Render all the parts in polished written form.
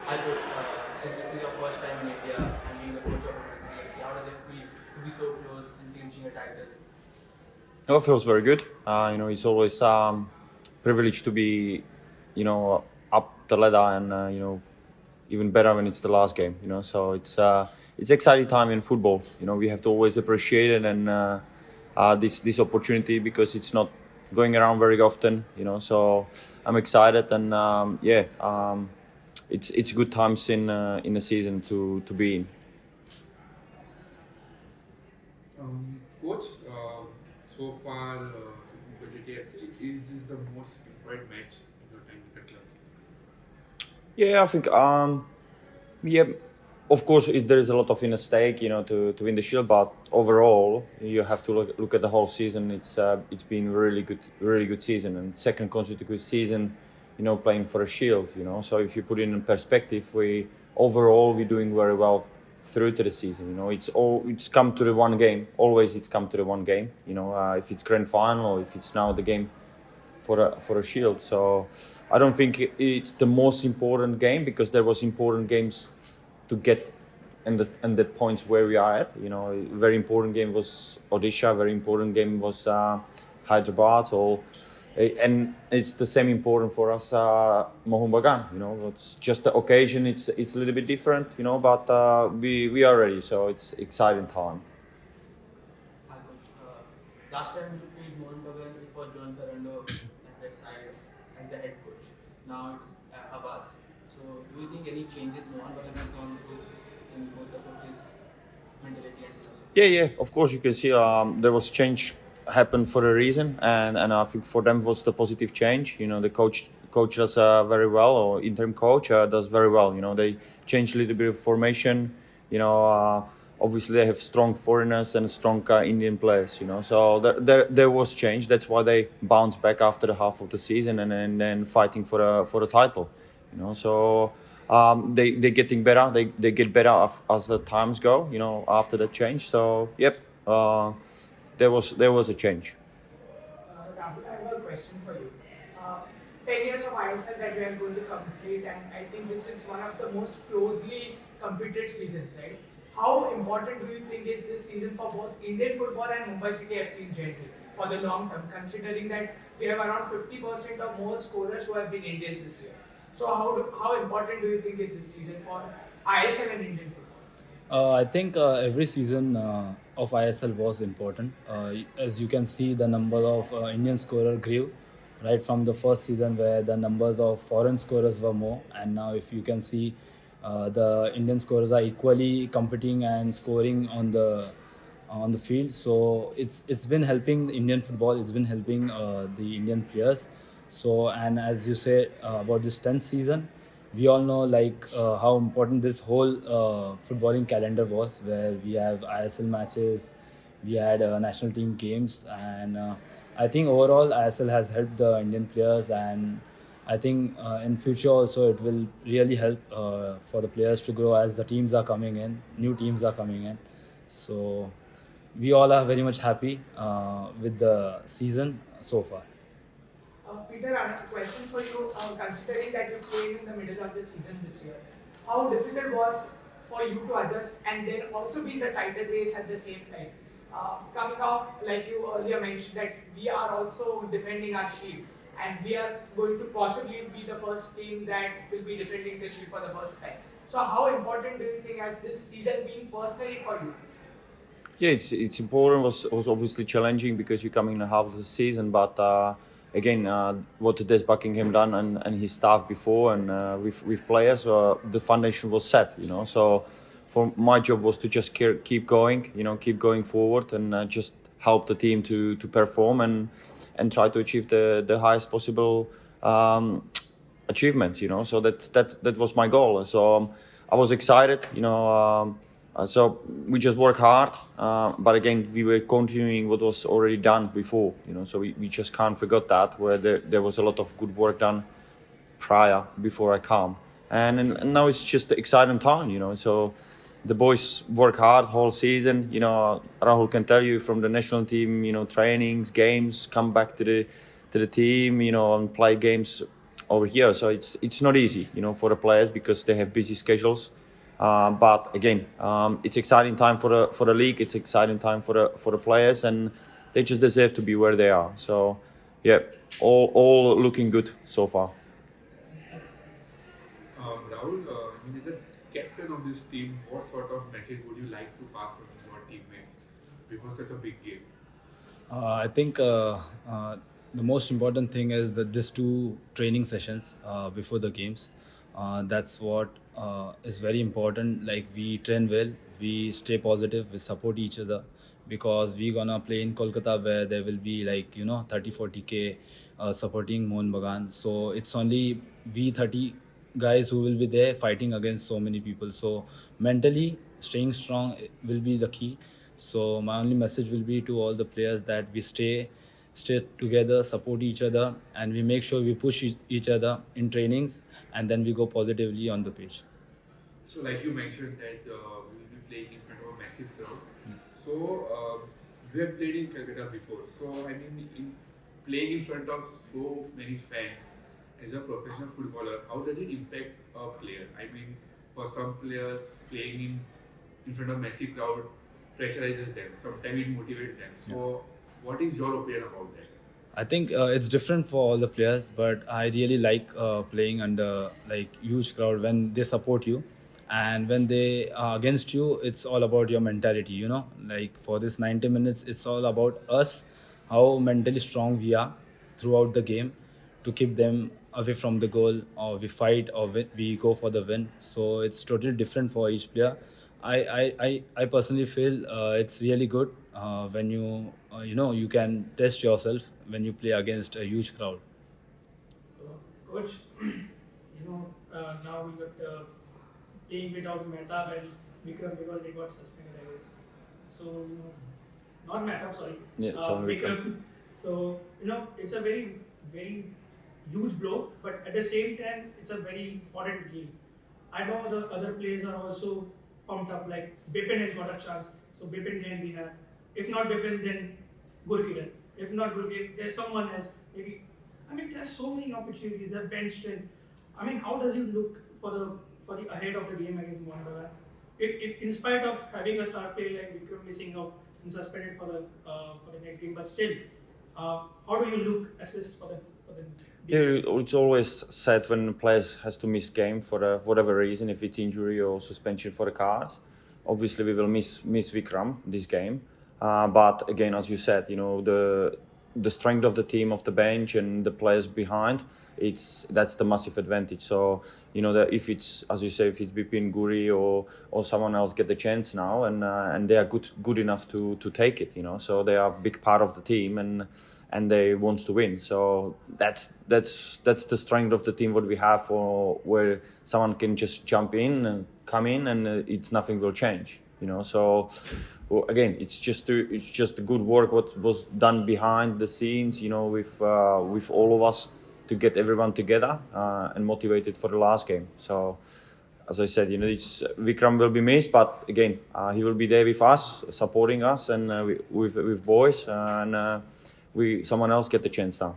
Hi coach, since this is your first time in India and being the coach of a how does it feel to be so close and clinching a title? Oh, it feels very good. It's always privilege to be, up the ladder and even better when it's the last game. So it's exciting time in football. We have to always appreciate it and this opportunity because it's not going around very often. So I'm excited and it's good times in the season to be in. Coach, so far with the KFC, is this the most important match in your time with the club? Yeah, I think yeah, of course there is a lot of in stake, to win the shield. But overall, you have to look at the whole season. It's been really good season and second consecutive season, playing for a shield. So if you put it in perspective, we're doing very well through to the season. It's come to the one game. Always it's come to the one game. If it's grand final, if it's now the game for a shield. So I don't think it's the most important game because there was important games to get and the points where we are at. Very important game was Odisha. Very important game was Hyderabad. So and it's the same important for us Mohun Bagan. It's just the occasion. It's a little bit different. But we are ready. So it's exciting time. Hi coach, last time you played Mohun Bagan for John Ferrando at the side as the head coach. Now it's Abbas. So do you think any changes Mohun Bagan has gone through in both the coaches' mentality and philosophy? Yeah. Of course, you can see there was change happened for a reason, and I think for them was the positive change. The coach does very well, or interim coach does very well. They changed a little bit of formation. Obviously they have strong foreigners and strong Indian players. So there was change. That's why they bounced back after the half of the season and then fighting for a title. So. They're getting better. They get better as the times go. After the change. So yep, there was a change. Rahul, I have a question for you. Uh, 10 years of ISL that we are going to complete, and I think this is one of the most closely competed seasons, right? How important do you think is this season for both Indian football and Mumbai City FC in general for the long term, considering that we have around 50% of more scorers who have been Indians this year? So how important do you think is this season for ISL and Indian football? I think every season of ISL was important. As you can see, the number of Indian scorer grew right from the first season where the numbers of foreign scorers were more, and now if you can see, the Indian scorers are equally competing and scoring on the field. So it's been helping Indian football. It's been helping the Indian players. So, and as you say about this 10th season, we all know how important this whole footballing calendar was, where we have ISL matches, we had national team games, and I think overall ISL has helped the Indian players, and I think in future also it will really help for the players to grow as the teams are coming in, new teams are coming in. So we all are very much happy with the season so far. Peter, a question for you. Considering that you came in the middle of the season this year, how difficult was for you to adjust and then also be in the title race at the same time? Coming off, like you earlier mentioned, that we are also defending our shield and we are going to possibly be the first team that will be defending the shield for the first time. So, how important do you think has this season been personally for you? Yeah, it's important. Was obviously challenging because you're coming in the half of the season, but again, what Des Buckingham done and his staff before and with players, the foundation was set. So for my job was to just keep going, keep going forward and just help the team to perform and try to achieve the highest possible achievements. So that was my goal. So I was excited. So we just work hard, but again, we were continuing what was already done before, so we just can't forget that, where there was a lot of good work done before I come. And now it's just the exciting time, so the boys work hard whole season, Rahul can tell you from the national team, trainings, games, come back to the team, and play games over here. So it's not easy, for the players because they have busy schedules. But again, it's exciting time for the league. It's exciting time for the players, and they just deserve to be where they are. So yeah, all looking good so far. Rahul, as a captain of this team, what sort of message would you like to pass on to your teammates before such a big game? I think the most important thing is that these 2 training sessions before the games. That's what is very important. Like, we train well, we stay positive, we support each other, because we gonna play in Kolkata where there will be 30-40k supporting Mohun Bagan. So it's only we 30 guys who will be there fighting against so many people. So mentally staying strong will be the key. So my only message will be to all the players that we stay together, support each other, and we make sure we push each other in trainings, and then we go positively on the pitch. So, like you mentioned that we will be playing in front of a massive crowd. So, we have played in Calcutta before. So, playing in front of so many fans as a professional footballer, how does it impact a player? For some players, playing in front of massive crowd pressurizes them. Sometimes it motivates them. So, what is your opinion about that? I think it's different for all the players, but I really like playing under huge crowd when they support you, and when they are against you, it's all about your mentality. For this 90 minutes, it's all about us, how mentally strong we are throughout the game to keep them away from the goal, or we fight, or we go for the win. So it's totally different for each player. I personally feel it's really good when you can test yourself when you play against a huge crowd. Coach, now we got playing without Mehta and Vikram because they got suspended, I guess. So, not Mehta, sorry. Yeah, it's only Vikram. So, it's a very, very huge blow, but at the same time, it's a very important game. I know the other players are also pumped up, like Bipin has got a chance, so Bipin can be had. If not Bipin, then Gurkiran. If not Gurkiran, there's someone else. Maybe. There's so many opportunities. The bench strength. How does it look for the ahead of the game against Mohun? In spite of having a star player like Vikram missing out and suspended for the next game, but still, how do you assess for the Yeah, it's always sad when players has to miss game for whatever reason, if it's injury or suspension for the cards. Obviously, we will miss Vikram this game. But again, as you said, the strength of the team, of the bench, and the players behind, that's the massive advantage. So that if it's, as you say, if it's Bipin, Guri or someone else get the chance now, and they are good enough to take it. So they are a big part of the team, and they want to win. So that's the strength of the team what we have, where someone can just jump in and come in, and it's nothing will change. So again, it's just the good work what was done behind the scenes, with all of us to get everyone together and motivated for the last game. So as I said, Vikram will be missed, but again, he will be there with us, supporting us, and with boys, and someone else get the chance now.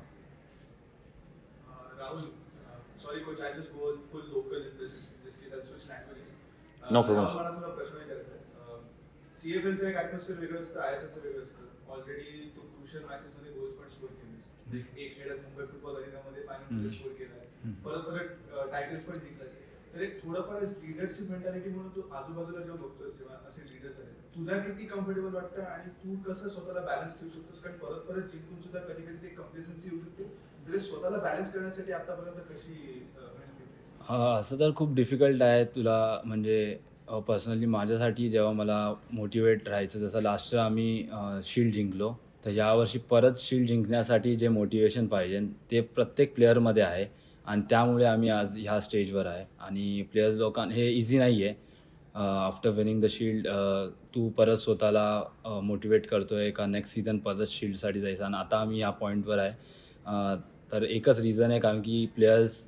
Rahul, sorry coach, I just go full local in this case. I'll switch languages. No problem. मला तुला प्रश्न विचारायचा आहे. CFLचं एक atmosphere वेगळं असतं, ISLचं वेगळं असतं. ऑलरेडी तू क्रुशियल मॅचेस मध्ये गोल्स पण स्कोर केलेस. एक हेडर मुंबई फुटबॉल अरेनामध्ये फायनल स्कोर केलाय. परत टायटल्स पण जिंकलास. तर एक थोडंफार लीडरशिप मेंटॅलिटी म्हणून तू आजूबाजूला जेव्हा बघतोस, जेव्हा असे लीडर्स आहेत, तुला किती कम्फर्टेबल वाटतं आणि तू कसं स्वतःला बॅलन्स ठेवू शकतोस? कारण परत जिंकून सुद्धा कधी कधी ते कम्प्लेसन्सी येऊ शकते. म्हणजे स्वतःला बॅलन्स करण्यासाठी आतापर्यंत कशी मेहनत घेतलीस? असं तर खूप डिफिकल्ट आहे. तुला म्हणजे पर्सनली माझ्यासाठी जेव्हा मला मोटिवेट राहायचं, जसं लास्ट इयर आम्ही शील्ड जिंकलो, तर यावर्षी परत शील्ड जिंकण्यासाठी जे मोटिवेशन पाहिजे ते प्रत्येक प्लेअरमध्ये आहे, आणि त्यामुळे आम्ही आज ह्या स्टेजवर आहे. आणि प्लेयर्स लोकांना हे इझी नाही आहे. आफ्टर विनिंग द शील्ड तू परत स्वतःला मोटिवेट करतो आहे का नेक्स्ट सीझन परत शील्डसाठी जायचं, आणि आता आम्ही या पॉईंटवर आहे. तर एकच रिझन आहे, कारण की प्लेयर्स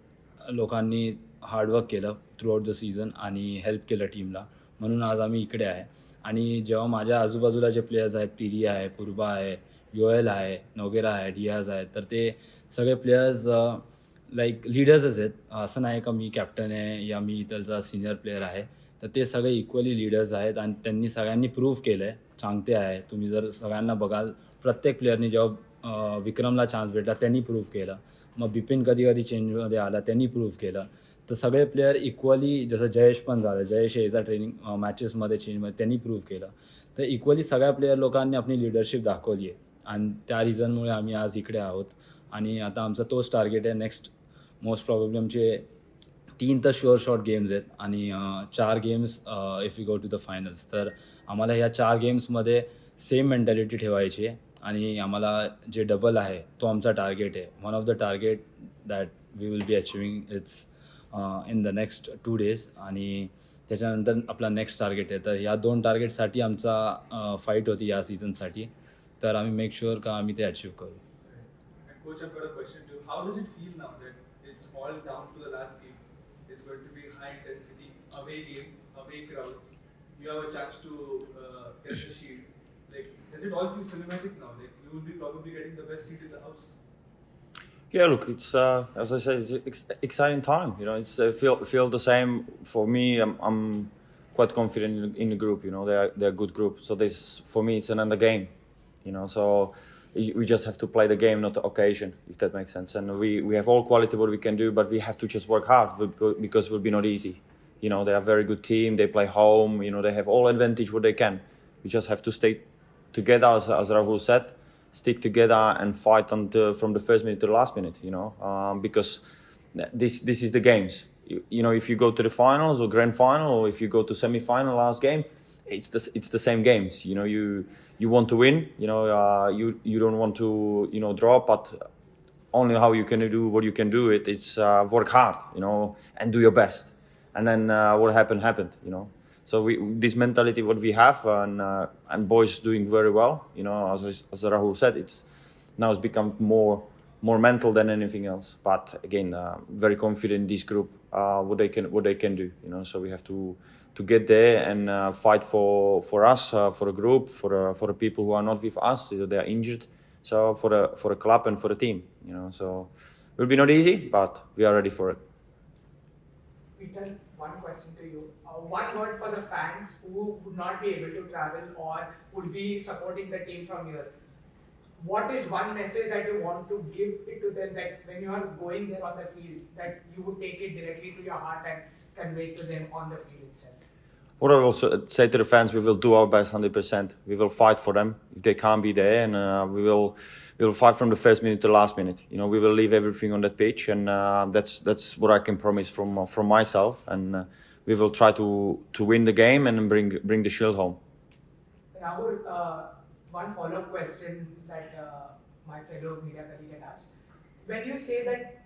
लोकांनी हार्डवर्क केलं थ्रू आउट द सीझन आणि हेल्प केलं टीमला, म्हणून आज आम्ही इकडे आहे. आणि जेव्हा माझ्या आजूबाजूला जे प्लेयर्स आहेत, तिरी आहे, पूर्बा आहे, योएल आहे, नोगेरा आहे, डियाज आहे, तर ते सगळे प्लेयर्स लाईक लीडर्सच आहेत. असं नाही का मी कॅप्टन आहे या मी इथलचा सिनियर प्लेअर आहे. तर ते सगळे इक्वली लीडर्स आहेत आणि त्यांनी सगळ्यांनी प्रूव्ह केलं आहे. सांगते आहे तुम्ही जर सगळ्यांना बघाल प्रत्येक प्लेअरनी जेव्हा विक्रमला चान्स भेटला त्यांनी प्रूव्ह केलं. मग बिपिन कधी कधी चेंजमध्ये आला त्यांनी प्रूव्ह केलं. तर सगळे प्लेअर इक्वली जसं जयेश पण झालं. जयेश याचा ट्रेनिंग मॅचेसमध्ये चेंजमध्ये त्यांनी प्रूव्ह केलं. तर इक्वली सगळ्या प्लेअर लोकांनी आपली लिडरशिप दाखवली आहे आणि त्या रिझनमुळे आम्ही आज इकडे आहोत. आणि आता आमचा तोच टार्गेट आहे. नेक्स्ट मोस्ट प्रॉब्लेम आमचे 3 तर शुअर शॉट गेम्स आहेत आणि 4 games if you go to the finals. तर आम्हाला ह्या 4 गेम्समध्ये सेम मेंटॅलिटी ठेवायची आहे आणि आम्हाला जे डबल आहे तो आमचा टार्गेट आहे. One of the target that we will be achieving it's in the next 2 days आणि त्याच्यानंतर आपला नेक्स्ट टार्गेट आहे. तर या 2 टार्गेटसाठी आमचा फाईट होती या सीझनसाठी. तर आम्ही मेक शुअर का आम्ही ते अचीव्ह करू. And coach, I've got a question to you. How does it feel now that it's all down to the last game? It's going to be high intensity, away game, away crowd. You have a chance to get the shield. Like, does it all feel cinematic now? Like, you will be probably getting the best seat in the house. Yeah, look, it's as I said, it's exciting time. You know, it's feel the same for me. I'm quite confident in the group. You know, they're a good group. So this for me, it's another game. You know, so we just have to play the game, not the occasion, if that makes sense. And we have all quality what we can do, but we have to just work hard because it will be not easy. You know, they are a very good team. They play home. You know, they have all advantage what they can. We just have to stay together, as Rahul said, stick together and fight from the first minute to the last minute. You know, because this is the games. You know, if you go to the finals or grand final, or if you go to semi-final last game, it's the same games. You know, you want to win. You know, you don't want to draw, but only how you can do what you can do it's work hard. You know, and do your best. And then what happened. You know, so this mentality what we have and boys doing very well. You know, as Rahul said, it's become more mental than anything else. But again, very confident in this group what they can do. You know, so we have to get there and fight for us, for a group, for the people who are not with us, they are injured. So for a club and for the team, you know. So it will be not easy, but we are ready for it. Peter, one question to you. One word for the fans who would not be able to travel or would be supporting the team from here. What is one message that you want to give it to them, that when you are going there on the field, that you would take it directly to your heart and convey it to them on the field itself? What I will say to the fans, we will do our best 100%. We will fight for them if they can't be there, and we will fight from the first minute to the last minute. You know, we will leave everything on that pitch, and that's what I can promise from myself. And we will try to win the game and bring the shield home. Rahul, one follow-up question that my fellow media colleague had asked. When you say that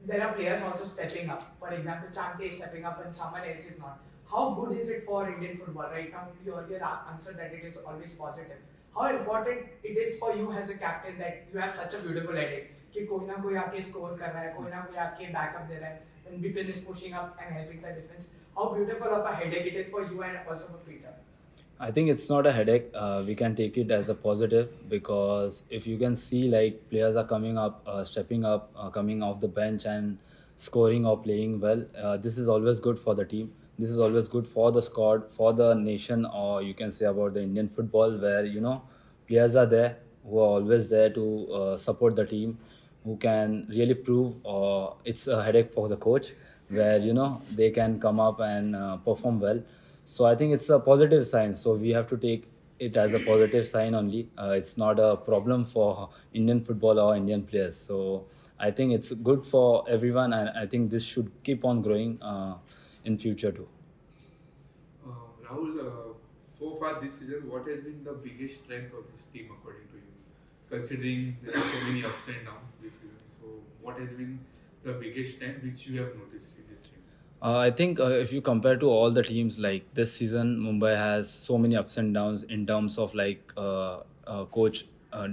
there are players also stepping up, for example, Chante is stepping up and someone else is not, how good is it for Indian football? Right now, you earlier answered that it is always positive. How important it is for you as a captain that you have such a beautiful headache कि कोई ना कोई आके score कर रहा है, कोई ना कोई आके backup दे रहा है, and Bipin is pushing up and helping the defense. How beautiful of a headache it is for you and also for Peter. I think it's not a headache. We can take it as a positive because if you can see like players are coming up, stepping up, coming off the bench and scoring or playing well, this is always good for the team. This is always good for the squad, for the nation, or you can say about the Indian football, where you know players are there who are always there to support the team, who can really prove. It's a headache for the coach, where you know they can come up and perform well. So I think it's a positive sign. So we have to take it as a positive sign only. It's not a problem for Indian football or Indian players. So I think it's good for everyone, and I think this should keep on growing in future too. Rahul, so far this season, what has been the biggest strength of this team according to you? Considering there are so many ups and downs this season, so what has been the biggest strength which you have noticed in this team? I think if you compare to all the teams, like this season, Mumbai has so many ups and downs in terms of like coach,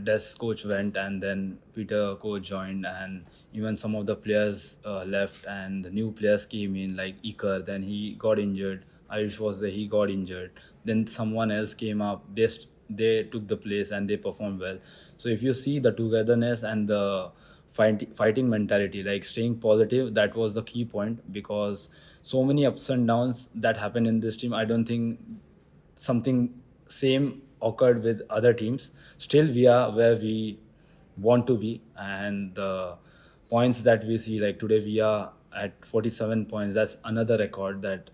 Des coach went and then Peter coach joined, and even some of the players left and the new players came in like Iker, then he got injured. Ayush was there, he got injured. Then someone else came up, they took the place and they performed well. So if you see the togetherness and the fighting mentality, like staying positive. That was the key point, because so many ups and downs that happen in this team. I don't think something same occurred with other teams. Still, we are where we want to be, and the points that we see, like today we are at 47 points. That's another record that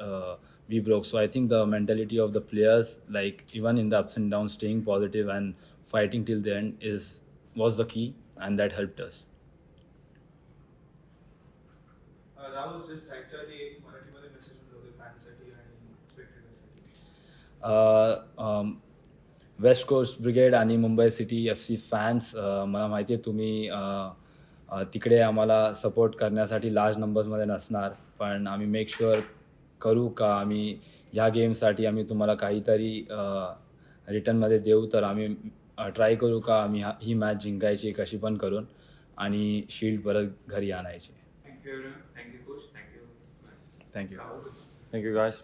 we broke. So I think the mentality of the players, like even in the ups and downs, staying positive and fighting till the end was the key, and that helped us. Rahul just actually एक मराठीमध्ये message होते फॅनसाठी आणि स्पेक्टेटरसाठी. West coast brigade आणि Mumbai city FC fans, मला माहिती आहे तुम्ही तिकडे आम्हाला सपोर्ट करण्यासाठी लार्ज नंबर्समध्ये नसणार, पण आम्ही मेक शुअर करू का आम्ही ह्या गेमसाठी आम्ही तुम्हाला काहीतरी रिटर्नमध्ये देऊ. तर आम्ही ट्राय करू का आम्ही ही मॅच जिंकायची कशी पण करून, आणि शील्ड परत घरी आणायची. Thank you, everyone. Thank you, coach. Thank you. Thank you. Rahul. Thank you, guys.